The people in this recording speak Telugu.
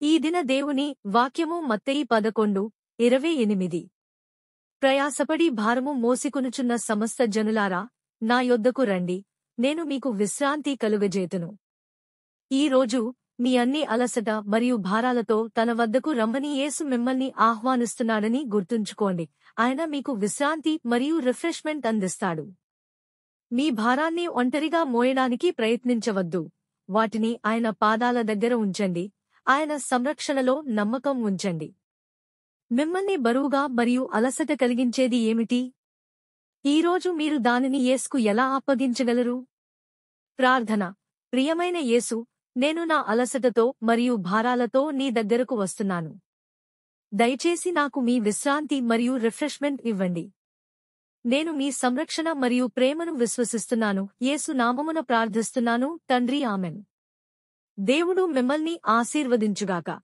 ఈ దిన దేవుని వాక్యము మత్తయి 11:28. ప్రయాసపడి భారము మోసికొనుచున్న సమస్త జనులారా, నా యొద్దకు రండి, నేను మీకు విశ్రాంతి కలుగజేతును. ఈ రోజు మీ అన్ని అలసట మరియు భారాలతో తన వద్దకు రమ్మని యేసు మిమ్మల్ని ఆహ్వానిస్తున్నాడని గుర్తుంచుకోండి. ఆయన మీకు విశ్రాంతి మరియు రిఫ్రెష్మెంట్ అందిస్తాడు. మీ భారాన్ని ఒంటరిగా మోయడానికి ప్రయత్నించవద్దు. వాటిని ఆయన పాదాల దగ్గర ఉంచండి. ఆయన సంరక్షణలో నమ్మకం ఉంచండి. మిమ్మల్ని బరువుగా మరియు అలసట కలిగించేది ఏమిటి? ఈరోజు మీరు దానిని యేసుకు ఎలా అప్పగించగలరు? ప్రార్థన. ప్రియమైన యేసు, నేను నా అలసటతో మరియు భారాలతో నీ దగ్గరకు వస్తున్నాను. దయచేసి నాకు మీ విశ్రాంతి మరియు రిఫ్రెష్మెంట్ ఇవ్వండి. నేను మీ సంరక్షణ మరియు ప్రేమను విశ్వసిస్తున్నాను. యేసు నామమున ప్రార్థిస్తున్నాను తండ్రి. ఆమెన్. దేవుడు మిమ్మల్ని ఆశీర్వదించుగాక.